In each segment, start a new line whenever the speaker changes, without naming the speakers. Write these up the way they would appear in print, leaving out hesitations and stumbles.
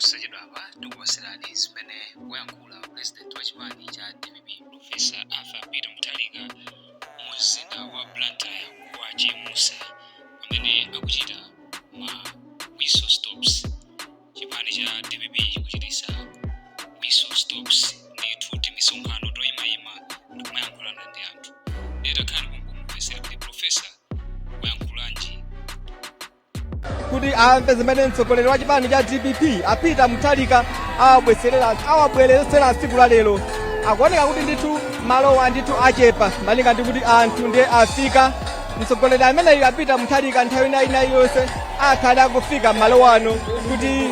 posachedwa apa tikupatsirani zimene Wayankhula president wa chipani cha DPP Profesa Peter Muthalika mu mzinda wa Blantyre wa Chemusa amene akuchita ma whistle stops. Chipani cha DPP chikuchitisa whistle stops ndithu timisonkhano toyimayima ndikumayankhulana ndi anthu. Letakhala kumupesera kuti Profesa Wayankhulanji
kuti amve zimene mtsogoleri wa chipani cha DPP Peter Muthalika awabweresera tsiku la lero. Akuoneka kuti ndithu malowa ndithu achepa malinga ndi kuti anthu ndiye afika. Mtsogoleri ameneyi Peter Muthalika nthawi ina yonse akhale akufika malo ano kuti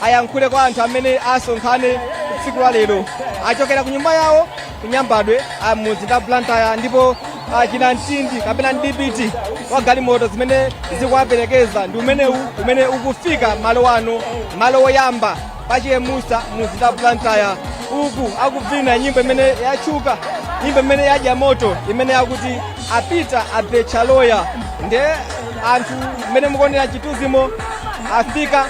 ayankhule kwa anthu amene asonkhane tsiku la lero. Achokera ku nyumba yawo kunyambadwe mudzi wa Blantyre ndipo china mtindi kapena ndipiti wa galimoto zimene zikuwaperekeza ndi umene ukufika malo ano, malo oyamba pa Chemusa mudzi wa Blantyre. Uku akuvina nyimbo imene yatchuka, nyimbo imene yadya moto imene yakuti apita abechaloya. Nde anthu mmene mukuonera chituzimo afika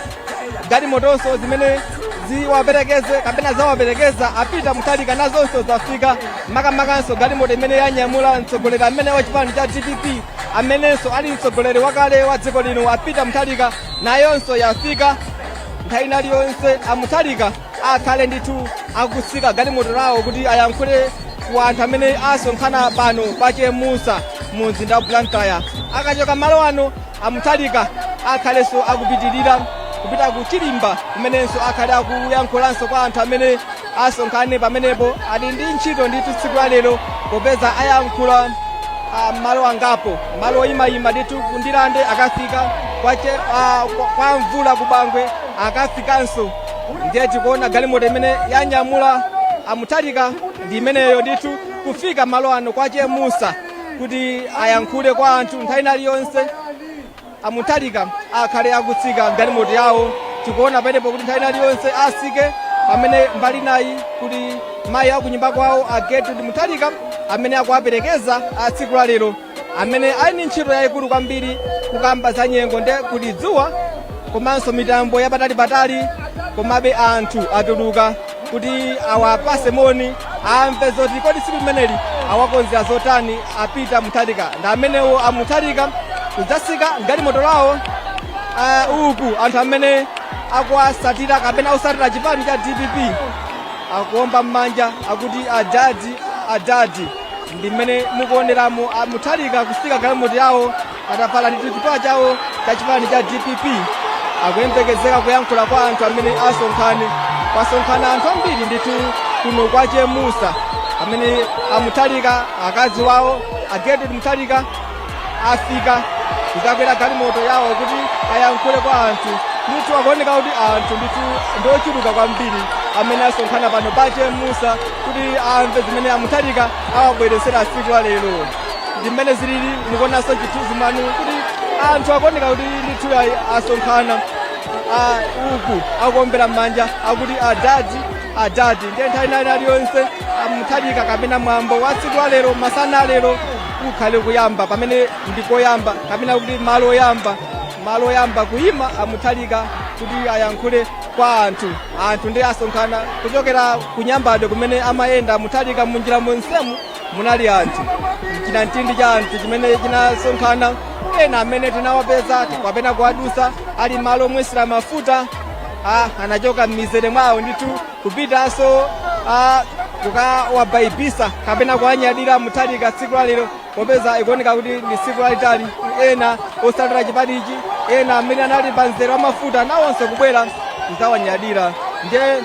galimotonso zimene ziwaperekeze kapena zawaperekeza Peter Muthalika nazonso zafika, makamakanso galimoto imene yanyamula mtsogoleri amene wa chipani cha DPP amenenso ali mtsogoleri wakale wa dziko lino Peter Muthalika nayonso yafika. Nthawi iliyonse Muthalika akhale ndithu akusika galimoto lawo kuti ayankhule ku anthu amene asonkhana pano pa Chemusa mu mzinda wa Blantyre. Akachoka malo ano Muthalika akhalenso akupitirira kupita ku Chilimba kumenenso akhale akuyankhulanso kwa anthu amene asonkhane pamenepo. Ali ndi ntchito ndithu tsiku la lero popeza ayankhula malo angapo, malo oyimayima ndithu kundilande akafika kwa mvula kubangwe akafikanso. Ndiye tikuona galimoto imene yanyamula Muthalika ndi imeneyo ndithu kufika malo ano kwa Chemusa kuti ayankhule kwa anthu. Nthawi iliyonse Muthalika akhale akutsika galimoto yawo. Tikuona pamenepo kuti nthawi iliyonse asike pamene mbali nayi kuti mayi akunyumba kwawo Gertrude Muthalika amene akuwaperekeza tsiku la lero, amene ali ndi ntchito yayikulu kwambiri kukamba za nyengo nde kuti dzuwa komanso mitambo yapatali komabe anthu atuluka kuti awapase moni amve zoti kodi tsiku limeneli awakonzera zotani Peter Muthalika. Ndi amenewo Muthalika kudzasika galimoto lawo uku anthu amene akuwasatira kapena osatira chipani cha DPP akuomba m'manja akuti adadi. Ndi mmene mukuoneramo Muthalika kusika galimoto yawo atavala ndithu chipewa chawo cha chipani cha DPP. Akuyembekezeka kuyankhula kwa anthu amene kwasonkhana anthu ambiri ndithu kuno kwa Chemusa amene Muthalika akazi wawo Gertrude Muthalika afika kuzakwera galimoto yawo kuti ayankhule kwa anthu. Ndithu akuoneka kuti anthu ndithu ndochuluka kwambiri amene asonkhana pano pa Chemusa kuti amve zimene Muthalika awabweresera tsiku la lero. Ndi mmene zilili mukuonanso chithunzimanu kuti anthu akuoneka kuti ndithu asonkhana uku akuombera m'manja akuti adadi. Ndiye nthawi iliyonse Muthalika kapena mwambo wa tsiku la lero masana lero ukhale kuyamba pamene ndikoyamba kapena kuti malo oyamba kuyima Muthalika kuti ayankhule kwa anthu ndiye asonkhana kuchokera kunyambadwe kumene amayenda Muthalika munjira monsemu munali anthu, china mtindi cha anthu chimene chinasonkhana. Ena amene tinawapeza kapena kuwadusa ali malo omwesera mafuta anachoka m'mizere mwawo ndithu kupitanso kukawabaibisa kapena kuwanyadira Muthalika tsiku la lero popeza ikuoneka kuti ndi tsiku lalitali. Ena osatira chipanichi, ena amene anali pa mzere wa mafuta nawonso kubwera kudzawanyadira. Ndiye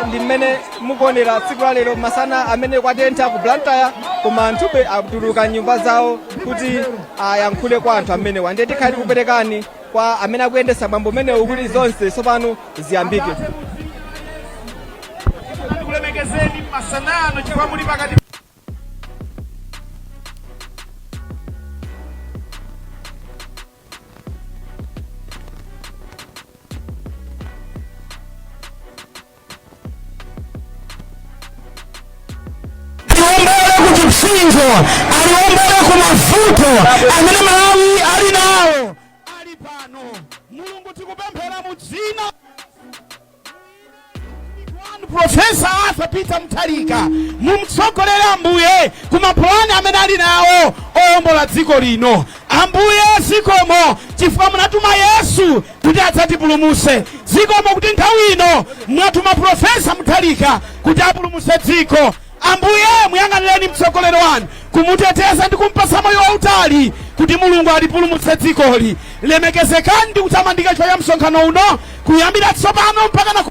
ndi mmene mukuonera tsiku la lero masana amene kwatentha ku Blantyre koma anthupe akutuluka nyumba zawo kuti ayankhule kwa anthu amenewa. Ndiye tikhali kuperekani kwa amene akuyendesa mwambo umenewu kuti zonse tsopano ziyambike.
Ndikulemekezeni masanano chifukwa muli pakati
aliombera ku mavuto amene Malawi ali nawo ali pano. Mulungu tikupemphera mu dzina Profesa Arthur Peter Muthalika mumtsogolere Ambuye kumapulani amene ali nawo owombola dziko lino. Ambuye zikomo chifukwa munatuma Yesu kuti adzatipulumutse. Zikomo kuti nthawi ino mwatuma Profesa Muthalika kuti apulumutse dziko. Ambuye muyang'anireni mtsogoleri wanu kumuteteza ndi kumpasa moyo wautali kuti Mulungu alipulumutse dzikoli. Lemekezekani ndi kutamandika chifukwa cha msonkhano uno kuyambira tsopano mpaka na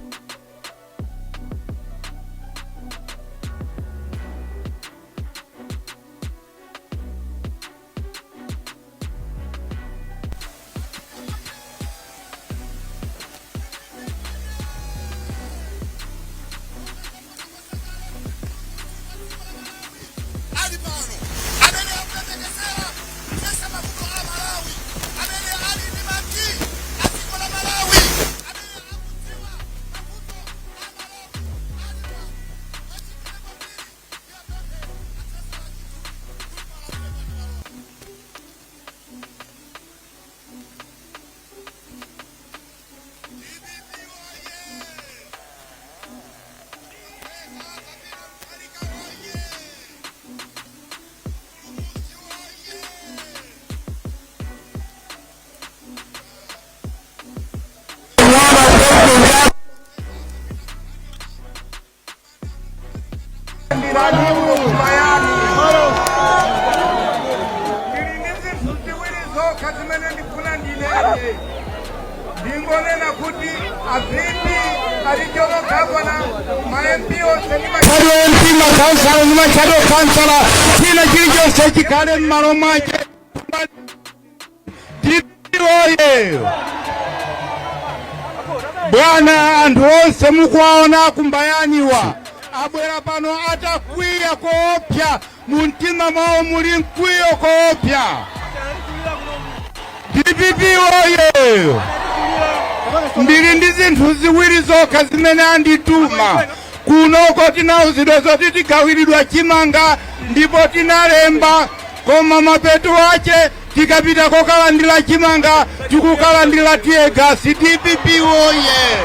ndingonena kuti avipi alicholo gavana maempio
kansala nimachado kansala china chilichonse chikhale m'malo mwake. Oye Bwana, anthu onse mukuwaona kumbayaniwa abwera pano atakwiya koopsa, mu mtima mwawo muli mkwiyo koopsa. DPP oye, ndili ndi zinthu ziwiri zokha zimene andituma kunoko. Tinawuzidwa zoti tigawiridwa chimanga ndipo tinalemba, koma mapeto ache tikapita kokalandira chimanga tikukalandira tiyegasi. DPP oye.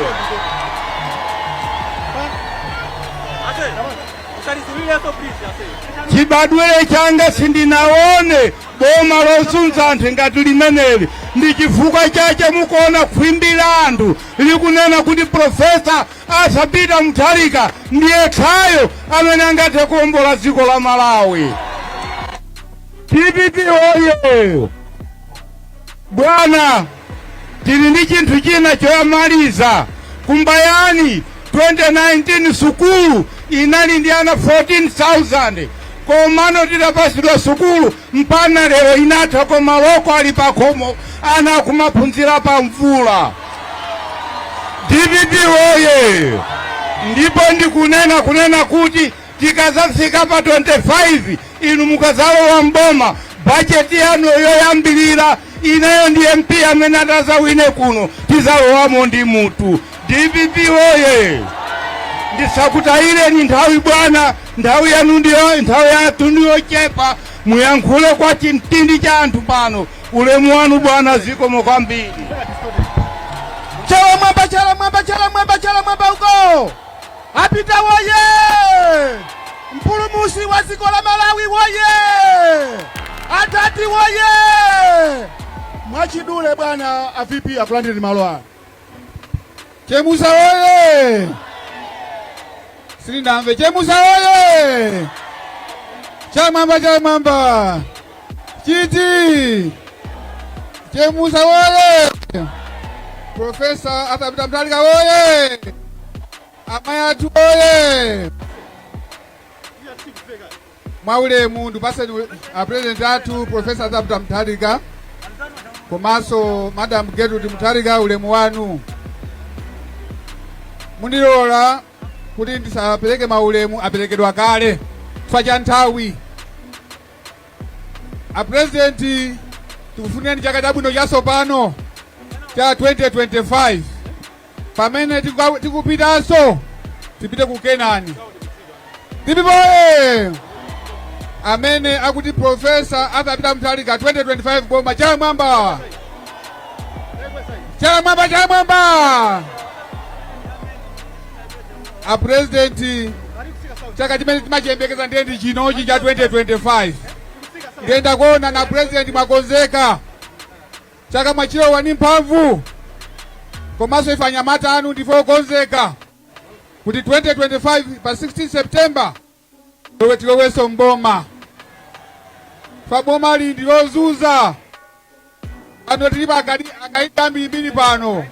Chibadwire changa sindinaone boma losunza anthu ngati limeneli. Ndi chifukwa chache mukuona khwimbi la anthu likunena kuti Profesa Arthur Peter Muthalika ndiye khayo amene angathe kuwombola dziko la Malawi. DPP oye. Bwana, tili ndi chinthu china choyamaliza. Kumbayani 2019 sukulu inali ndi ana 14,000 komano titapasidwa sukulu mpana lero inatha, koma loko ali pakhomo ana akumaphunzira pa mvula. DPP oye. Ndipo ndikunena kuti tikazafika pa 25 inu mukazalowa mboma bajeti yanu yoyambilira ineyo ndi MP amene atazawine kuno tizalowamo ndi mutu. DPP oye. Ndisakutayireni nthawi bwana, nthawi yanu ndiyo nthawi yathu ndiyochepa, muyankhule kwa chimtindi cha anthu pano. Ulemu wanu bwana, zikomo kwambiri.
Chala mwamba uko apita woye, mpulumusi wa dziko la Malawi woye, atati woye. Mwachidule bwana avipi akulandira malo ano. Chemusa woye. Silindamve. Chemusa woye. Chala mwamba chiti. Chemusa woye. Profesa Arthur Peter Muthalika woye. Amayatu woye. Mwaulemu ndipaseni president athu Profesa Arthur Peter Muthalika komanso Madam Gertrude Muthalika, ulemu wanu. Mundilola kuti ndisapereke maulemu aperekedwa kale chifukwa cha nthawi. President tikufunirani chaka chabwino chatsopano cha 2025 pamene tikupitanso tipite ku Kenani. Tipipoye amene akuti Profesa Arthur Peter Muthalika 2025 boma. Chala mwamba
a president chaka chimene timachiyembekeza ndiye chinochi cha 2025 ndiyenda kuona na president mwakonzeka chaka mwachilowa ni mphamvu komanso ife anyamata anu ndife okonzeka kuti 2025 pa 16 September tiloweso mboma fa boma lindi lozuza ano tilipa akaidi ambirimbiri pano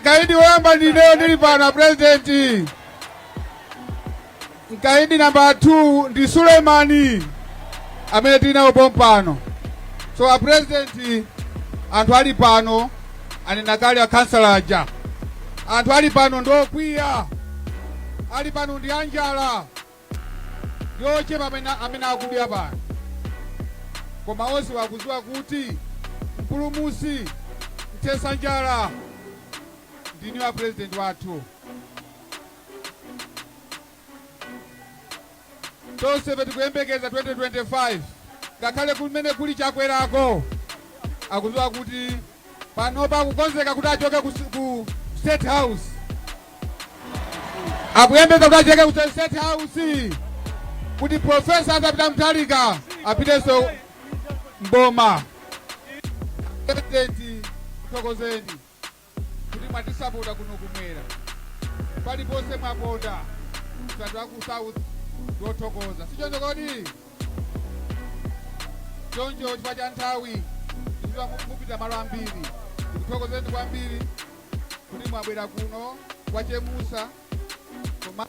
kaidi woyamba ndineyo ndili pano a president. Kaidi namba 2 ndi Sulemani amene tili nawo pompano. So a president anthu ali pano anena kale a councilor aja anthu ali pano ndokwiya ali pano ndi anjala yochepa amene akudya pano koma onse wakuziwa kuti mpulumusi mthesa njala ndini wa president wathu. Tonse tikuyembekeza 2025 ngakhale kumene kuli chakwerako akuziwa kuti panopa akukonzeka kuti achoke ku State House. Akuyembekeza kuti achoke ku State House kuti Professor atapita Muthalika apiteso mboma. President tokozeni kuti mwatisapota kuno kumwera paliponse mwapoda msatu waku South yotokoza sichonjo kodi chonjo chifukwa cha nthawi iziwa mupita malo ambiri ndikutokozeni kwambiri kuti mwabwera kuno kwa Chemusa koma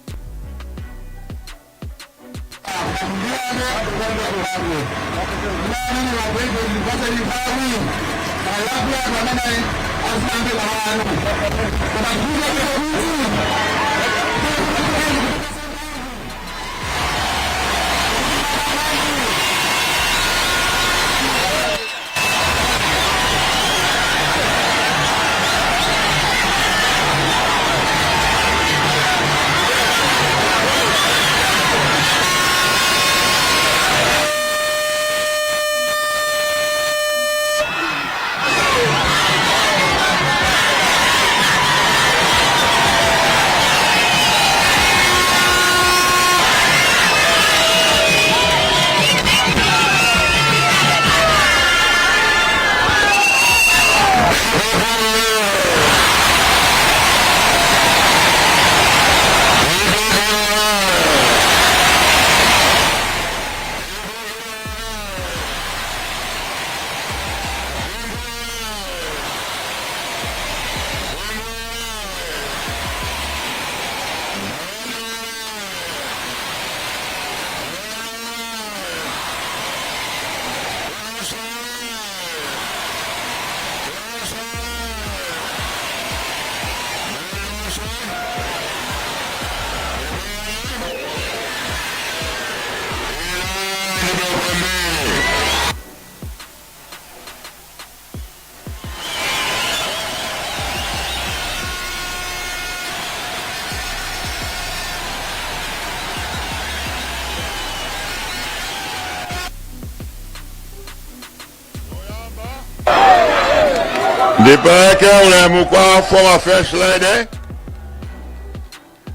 Ndipeleke ulemu kwa former First Lady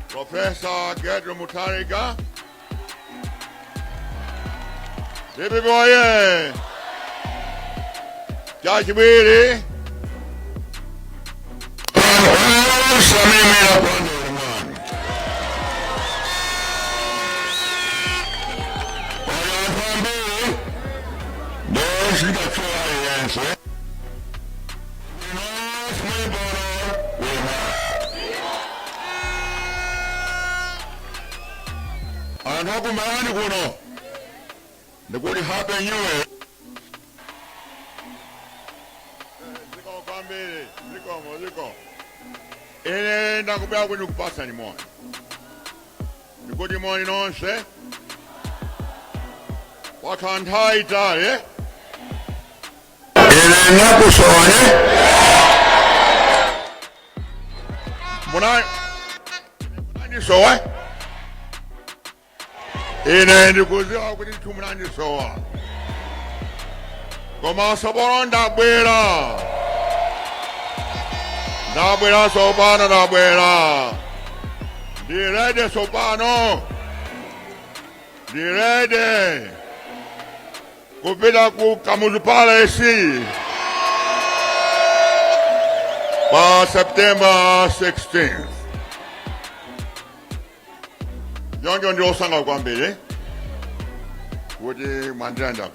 Professor Muthalika. Bibi boye Chachibiri Anoku mayani kuno ndikuli hape nyuwe ziko kwambiri ziko ine ndakubya kwini kupasa ni moni ndikuti moni nonse wakanthai tale ine nakusone munani sowa ine ndikuziwa kuti tumunani sowa koma sobolo ndabwera sopano ndabwera Direde sopano. Direde. Kupita kukamuzu palesi. Pa September 16th. Jonjo ndio sanga kwambili. Kuti mandanda.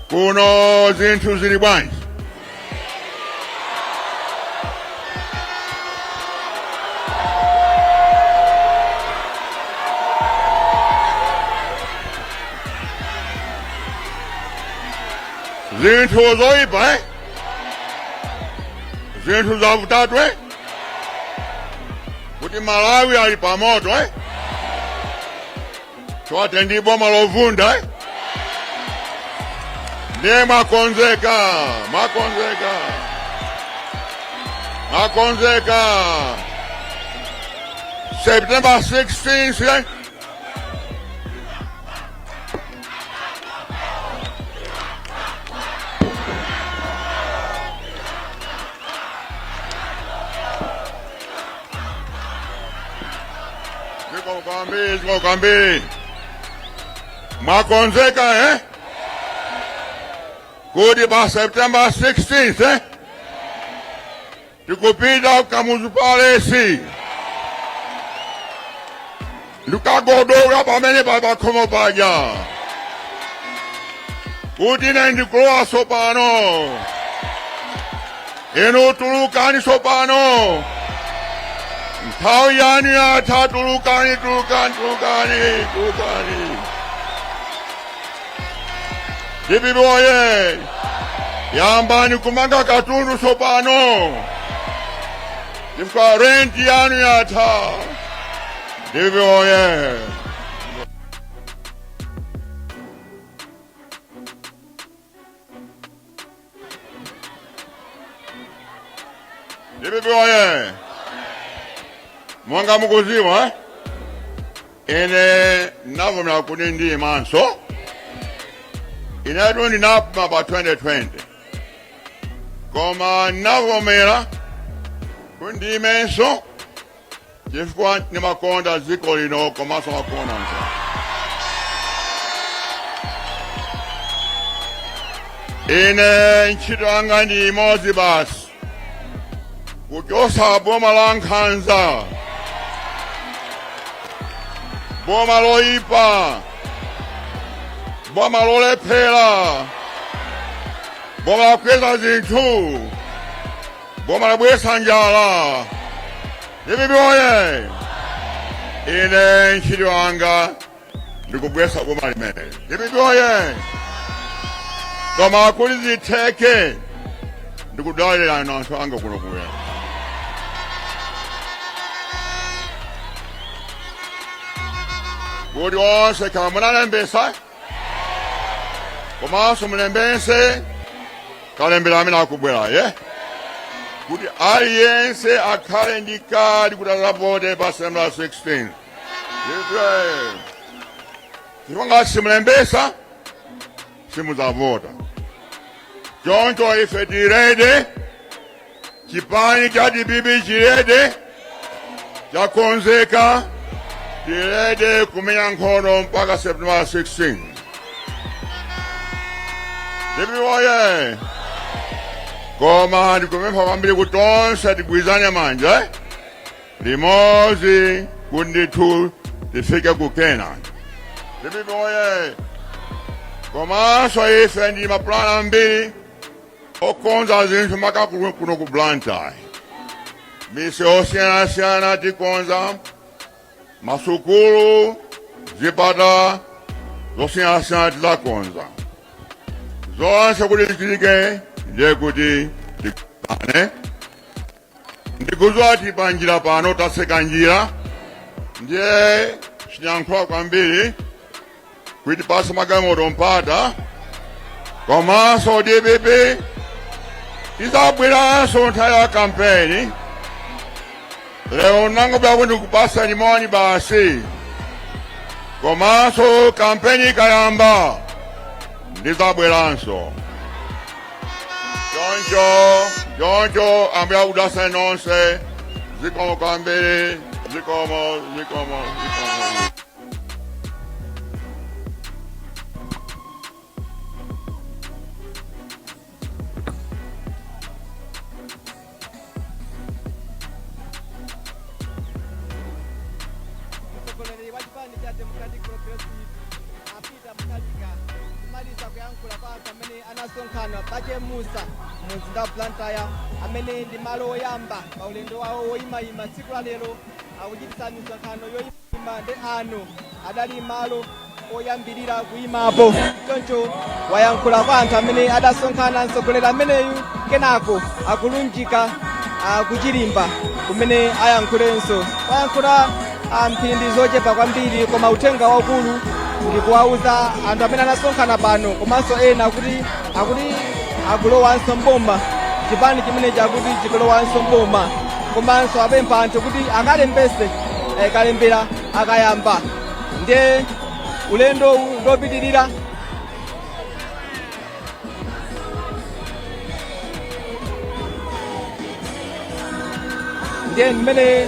Kuno zinthu zili bwanji. Zinthu zoipa, zinthu zavutatu, kuti Malawi ali pamoto, chote ndi boma lovunda, ndiye makonzeka. September 16th, Kambi. Makonzeka, Kudi ba September 16th, Tikupita kamuzu palesi. Lukagodoga pamene baba komo paja. Kudi na ndikuloa sopano. Eno tulukani sopano. Nthawi yani yatha tulukani. Dibibi oye, yambani kumanga katundu sopano. Difika renti yani yatha. Dibibi oye. Dibibi oye. Mwanga mukuziwa, ene navomera kunindi manso, inedu ni napuma ba 2020. Koma navomera kundi menso, jifukwa ni makonda ziko lino komaso makonda nso. Ine nchitwanga ni mozi basi, kujosa boma lankhanza. Boma loipa, boma lolephera, boma lakweza zinthu, boma labwesa njala. Dibibi oye, ine ntchito wanga ndikubwesa boma limene. Dibibi oye, koma kuli zitheke ndikudalira anthu anga kuno kuya. Kuti onse kama munalembesa, komanso mulembese kalembera amene akubwera, kuti aliyense akhale ndi kadi kuti azavote pa September 16. Ndipo ngati simulembesa, simuzavota. Choncho ife tirede, chipani cha DPP chirede, chakonzeka, tirede kumenya nkhondo mpaka September 16. DPP oye, koma ndikumempha kwambiri kuti tonse tigwizane manja, limodzi kuti ndithu tifike kukena. DPP oye, komanso ife ndi mapulani ambiri okonza zinthu maka kuno ku Blantyre. Mise osiyanasiyana tikonza, masukulu, zipata, zosiyanasiyana tizakonza. Zonse kuti tichitike, ndiye kuti tikane. Ndikuzwa tipanjira pano taseka njira, ndiye chinyankhula kwambiri, kuti pasa magalimoto mpata, komanso DPP, tizabweranso nthawi ya kampeni. Lero nangobwera kuti kupasa limoni basi, komanso kampeni ikayamba ndizabweranso. Choncho ambuye akudalitseni nonse, zikomo kwambiri. zikomo.
mtsogoleri wa chipani cha Democratic Progressive apita Muthalika kumaliza kuyankhula kwa anthu amene anasonkhana pa Chemusa mu mzinda wa Blantyre, amene ndi malo oyamba pa ulendo wawo woyimayima tsiku la lero akuchititsa misonkhano yoyima ndi ano adali malo oyambirira kuyimapo. Choncho wayankhula kwa anthu amene adasonkhana, mtsogoleri ameneyu kenako akulunjika kuchilimba kumene ayankhulenso. Wayankhula mphindi zochepa kwambiri, koma uthenga waukulu ndi kuwauza anthu amene anasonkhana pano komanso ena kuti akulowanso mboma, chipani chimene chakuti chikulowanso mboma, komanso apempha anthu kuti akalembese kalembera akayamba ndiye ulendo ndopitirira. Ndiye mmene